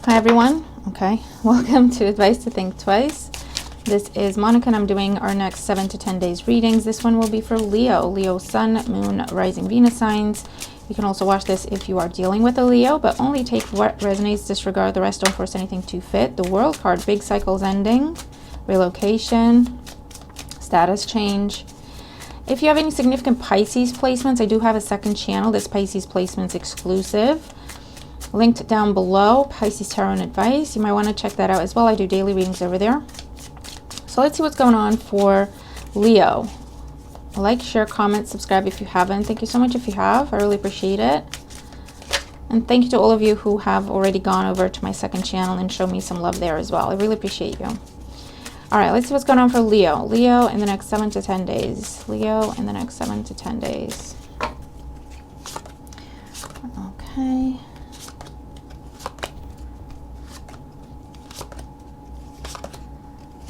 Hi everyone. Okay, welcome to Advice to Think Twice. This is Monica and I'm doing our next 7 to 10 days readings. This one will be for Leo, Sun, Moon, Rising, Venus signs. You can also watch this if you are dealing with a Leo, but only take what resonates, disregard the rest, don't force anything to fit. The World card, big cycles ending, relocation, status change. If you have any significant Pisces placements, I do have a second channel. This Pisces placement's exclusive. Linked down below, Pisces Tarot and Advice. You might want to check that out as well. I do daily readings over there. So let's see what's going on for Leo. Like, share, comment, subscribe if you haven't. Thank you so much if you have. I really appreciate it. And thank you to all of you who have already gone over to my second channel and show me some love there as well. I really appreciate you. All right, let's see what's going on for Leo. Leo in the next 7 to 10 days. Leo in the next 7 to 10 days. Okay.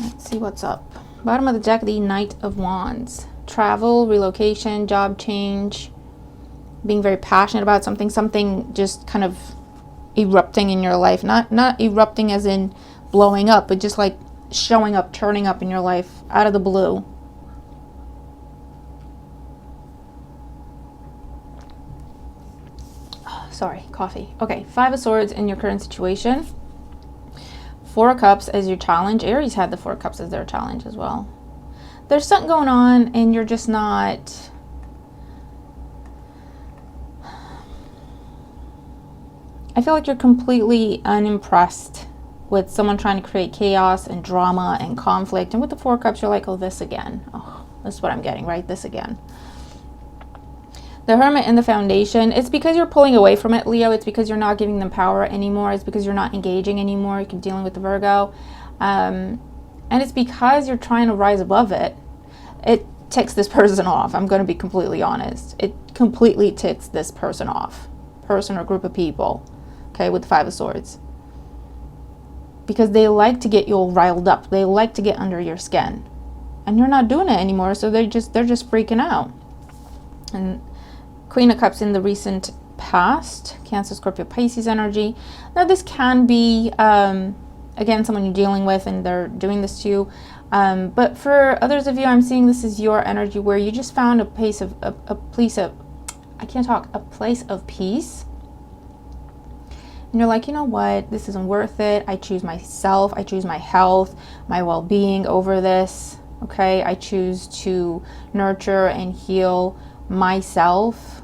Let's see what's up. Bottom of the deck, the Knight of Wands. Travel, relocation, job change, being very passionate about something just kind of erupting in your life. Not erupting as in blowing up, but just like showing up, turning up in your life out of the blue. Sorry, coffee. Okay, Five of Swords in your current situation. Four of Cups as your challenge. Aries had the Four of Cups as their challenge as well. There's something going on and you're just not... I feel like you're completely unimpressed with someone trying to create chaos and drama and conflict. And with the Four of Cups, you're like, oh, this again. Oh, this is what I'm getting, right? This again. The Hermit and the Foundation. It's because you're pulling away from it, Leo. It's because you're not giving them power anymore. It's because you're not engaging anymore. You're dealing with the Virgo. And it's because you're trying to rise above it. It ticks this person off. I'm going to be completely honest. It completely ticks this person off. Person or group of people. Okay, with the Five of Swords. Because they like to get you all riled up. They like to get under your skin. And you're not doing it anymore, so they're just freaking out. And Queen of Cups in the recent past. Cancer, Scorpio, Pisces energy. Now this can be, again, someone you're dealing with and they're doing this to you. But for others of you, I'm seeing this is your energy where you just found a place of peace. And you're like, you know what? This isn't worth it. I choose myself. I choose my health, my well-being over this. Okay, I choose to nurture and heal myself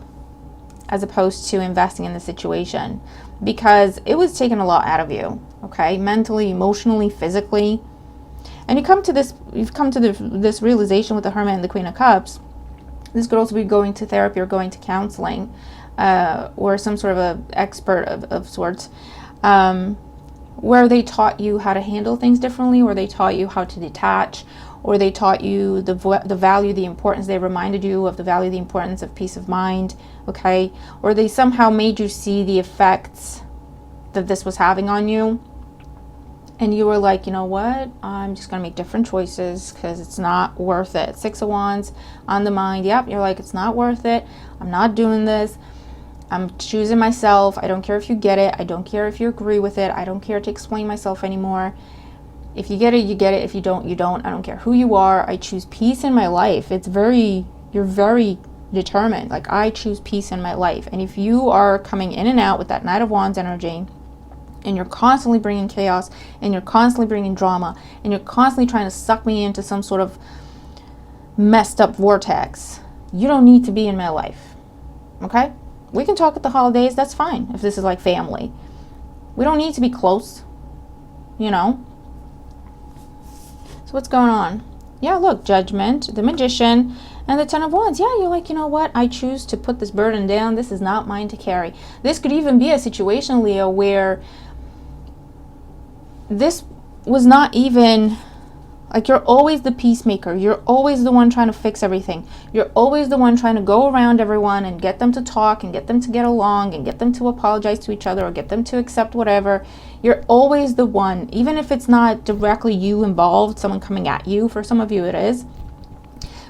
as opposed to investing in the situation, because it was taking a lot out of you. Okay, mentally, emotionally, physically. And you've come to this realization with the Hermit and the Queen of Cups. This could also be going to therapy or going to counseling, or some sort of an expert of sorts, where they taught you how to handle things differently, or they taught you how to detach, or they taught you the value, the importance. They reminded you of the value, the importance of peace of mind, okay? Or they somehow made you see the effects that this was having on you. And you were like, you know what? I'm just going to make different choices because it's not worth it. Six of Wands on the mind. Yep, you're like, it's not worth it. I'm not doing this. I'm choosing myself. I don't care if you get it. I don't care if you agree with it. I don't care to explain myself anymore. If you get it, you get it. If you don't, you don't. I don't care who you are. I choose peace in my life. You're very determined. Like, I choose peace in my life. And if you are coming in and out with that Knight of Wands energy, and you're constantly bringing chaos, and you're constantly bringing drama, and you're constantly trying to suck me into some sort of messed up vortex, you don't need to be in my life. Okay? We can talk at the holidays. That's fine if this is like family. We don't need to be close, you know? What's going on? Yeah, look, Judgment, the Magician, and the Ten of Wands. Yeah, you're like, you know what? I choose to put this burden down. This is not mine to carry. This could even be a situation, Leo, where this was not even... Like, you're always the peacemaker. You're always the one trying to fix everything. You're always the one trying to go around everyone and get them to talk and get them to get along and get them to apologize to each other or get them to accept whatever. You're always the one, even if it's not directly you involved, someone coming at you. For some of you it is.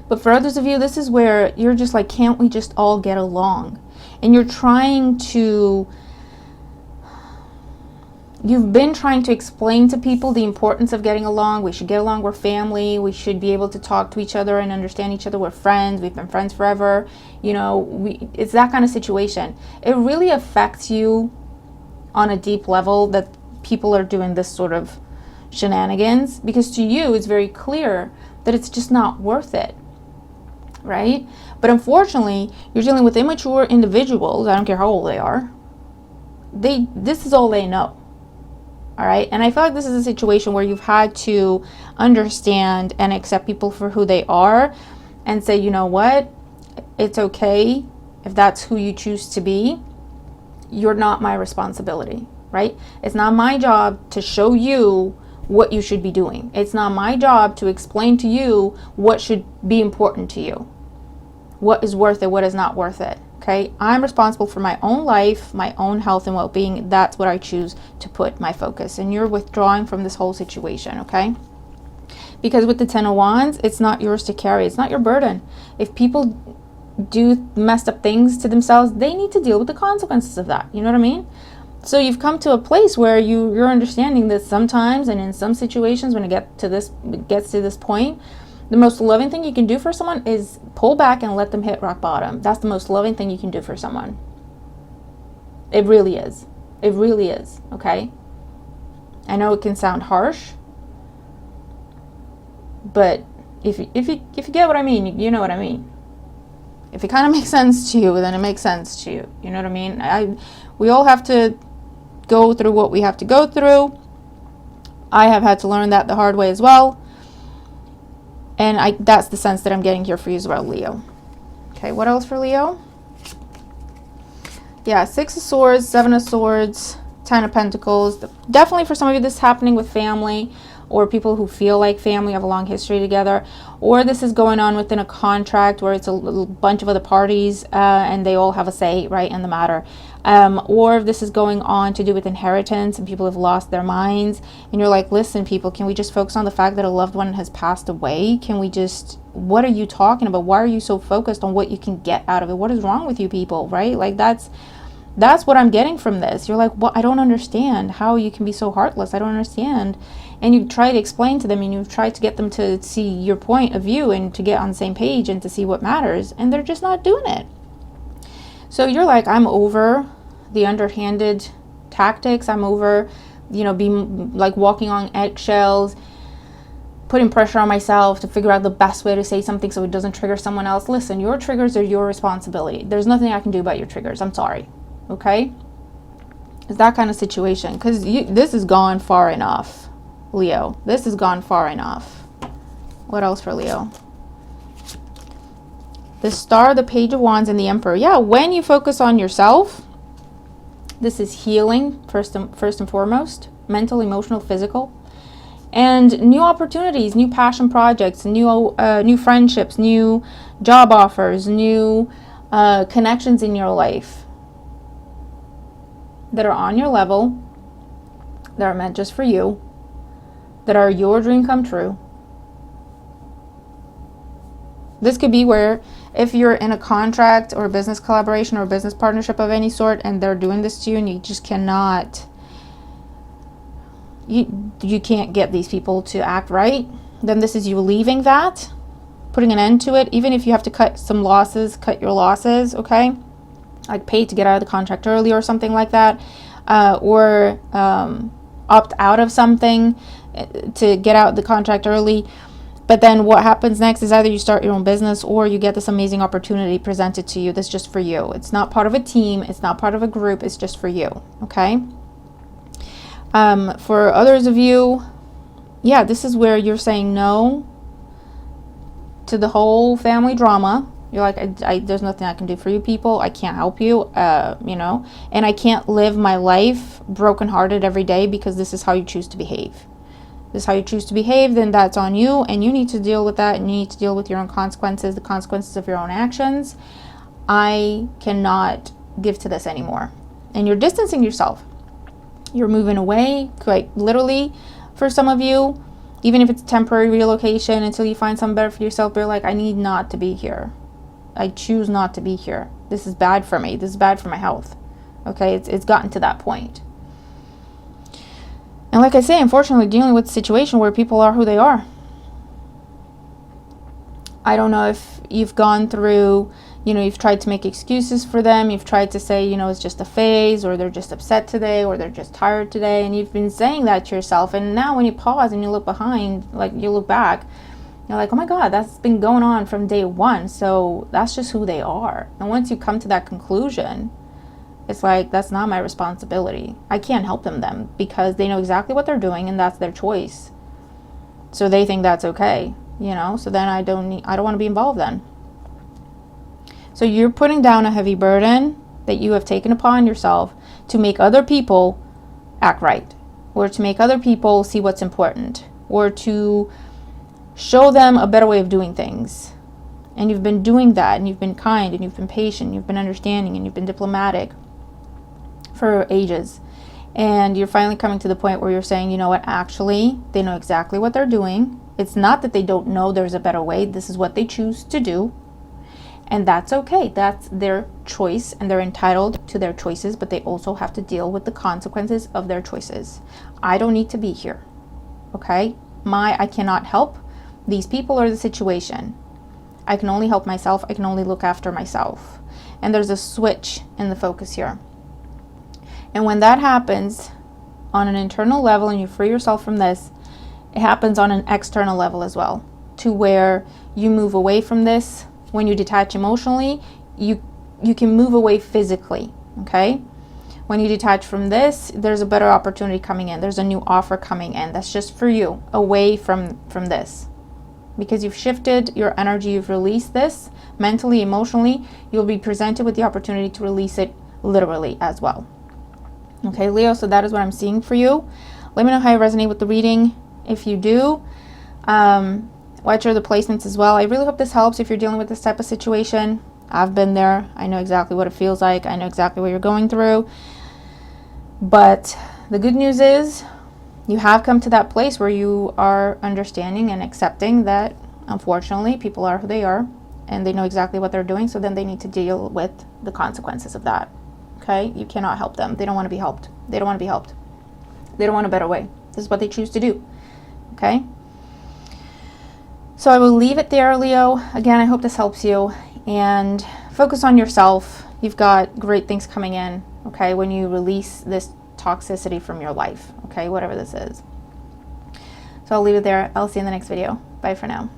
But for others of you, this is where you're just like, can't we just all get along? And you're trying to You've been trying to explain to people the importance of getting along. We should get along. We're family. We should be able to talk to each other and understand each other. We're friends. We've been friends forever. You know, it's that kind of situation. It really affects you on a deep level that people are doing this sort of shenanigans, because to you it's very clear that it's just not worth it, right? But unfortunately, you're dealing with immature individuals. I don't care how old they are. This is all they know. All right. And I feel like this is a situation where you've had to understand and accept people for who they are and say, you know what? It's okay if that's who you choose to be. You're not my responsibility, right? It's not my job to show you what you should be doing. It's not my job to explain to you what should be important to you, what is worth it, what is not worth it. Okay, I'm responsible for my own life, my own health and well-being. That's what I choose to put my focus. And you're withdrawing from this whole situation, okay? Because with the Ten of Wands, it's not yours to carry. It's not your burden. If people do messed up things to themselves, they need to deal with the consequences of that. You know what I mean? So you've come to a place where you're understanding that sometimes, and in some situations, when it gets to this point, the most loving thing you can do for someone is pull back and let them hit rock bottom. That's the most loving thing you can do for someone. It really is. It really is, okay? I know it can sound harsh, but if you get what I mean, you know what I mean. If it kind of makes sense to you, then it makes sense to you. You know what I mean? We all have to go through what we have to go through. I have had to learn that the hard way as well. And that's the sense that I'm getting here for you as well, Leo. Okay, what else for Leo? Yeah, 6 of Swords, 7 of Swords, 10 of Pentacles. Definitely for some of you, this is happening with family or people who feel like family, have a long history together. Or this is going on within a contract where it's a little bunch of other parties and they all have a say, right, in the matter. Or this is going on to do with inheritance and people have lost their minds. And you're like, listen, people, can we just focus on the fact that a loved one has passed away? Can we just, what are you talking about? Why are you so focused on what you can get out of it? What is wrong with you people, right? Like that's what I'm getting from this. You're like, well, I don't understand how you can be so heartless. I don't understand. And you try to explain to them and you try to get them to see your point of view and to get on the same page and to see what matters. And they're just not doing it. So you're like, I'm over the underhanded tactics. I'm over, being like walking on eggshells, putting pressure on myself to figure out the best way to say something so it doesn't trigger someone else. Listen, your triggers are your responsibility. There's nothing I can do about your triggers. I'm sorry. Okay? It's that kind of situation. Because this has gone far enough, Leo. This has gone far enough. What else for Leo? The Star, the Page of Wands, and the Emperor. Yeah, when you focus on yourself, this is healing, first and foremost. Mental, emotional, physical. And new opportunities, new passion projects, new friendships, new job offers, new connections in your life that are on your level, that are meant just for you, that are your dream come true. This could be where if you're in a contract or a business collaboration or a business partnership of any sort and they're doing this to you and you just cannot, you can't get these people to act right, then this is you leaving that, putting an end to it. Even if you have to cut your losses, okay? Like pay to get out of the contract early or something like that, or opt out of something to get out the contract early. But then what happens next is either you start your own business or you get this amazing opportunity presented to you that's just for you. It's not part of a team. It's not part of a group. It's just for you. Okay. For others of you, yeah, this is where you're saying no to the whole family drama. You're like, there's nothing I can do for you people. I can't help you, and I can't live my life brokenhearted every day because this is how you choose to behave. This is how you choose to behave, then that's on you, and you need to deal with that, and you need to deal with your own consequences, the consequences of your own actions. I cannot give to this anymore. And you're distancing yourself. You're moving away, quite literally, for some of you, even if it's temporary relocation until you find something better for yourself. You're like, I need not to be here. I choose not to be here. This is bad for me. This is bad for my health. Okay, it's gotten to that point. And like I say, unfortunately, dealing with a situation where people are who they are. I don't know if you've gone through, you've tried to make excuses for them. You've tried to say, it's just a phase, or they're just upset today, or they're just tired today. And you've been saying that to yourself. And now when you pause and you look behind, like you look back, you're like, oh my God, that's been going on from day one. So that's just who they are. And once you come to that conclusion, it's like, that's not my responsibility. I can't help them because they know exactly what they're doing and that's their choice. So they think that's okay, so then I don't want to be involved then. So you're putting down a heavy burden that you have taken upon yourself to make other people act right, or to make other people see what's important, or to show them a better way of doing things. And you've been doing that, and you've been kind, and you've been patient, you've been understanding, and you've been diplomatic for ages. And you're finally coming to the point where you're saying, you know what, actually, they know exactly what they're doing. It's not that they don't know there's a better way. This is what they choose to do. And that's okay. That's their choice, and they're entitled to their choices, but they also have to deal with the consequences of their choices. I don't need to be here. Okay? I cannot help these people or the situation. I can only help myself. I can only look after myself. And there's a switch in the focus here. And when that happens on an internal level and you free yourself from this, it happens on an external level as well, to where you move away from this. When you detach emotionally, you can move away physically, okay? When you detach from this, there's a better opportunity coming in. There's a new offer coming in that's just for you, away from this. Because you've shifted your energy, you've released this mentally, emotionally, you'll be presented with the opportunity to release it literally as well. Okay, Leo, so that is what I'm seeing for you. Let me know how you resonate with the reading. If you do, watch the placements as well. I really hope this helps if you're dealing with this type of situation. I've been there. I know exactly what it feels like. I know exactly what you're going through. But the good news is you have come to that place where you are understanding and accepting that, unfortunately, people are who they are and they know exactly what they're doing. So then they need to deal with the consequences of that. Okay? You cannot help them. They don't want to be helped. They don't want to be helped. They don't want a better way. This is what they choose to do. Okay? So I will leave it there, Leo. Again, I hope this helps you. And focus on yourself. You've got great things coming in, okay, when you release this toxicity from your life, okay, whatever this is. So I'll leave it there. I'll see you in the next video. Bye for now.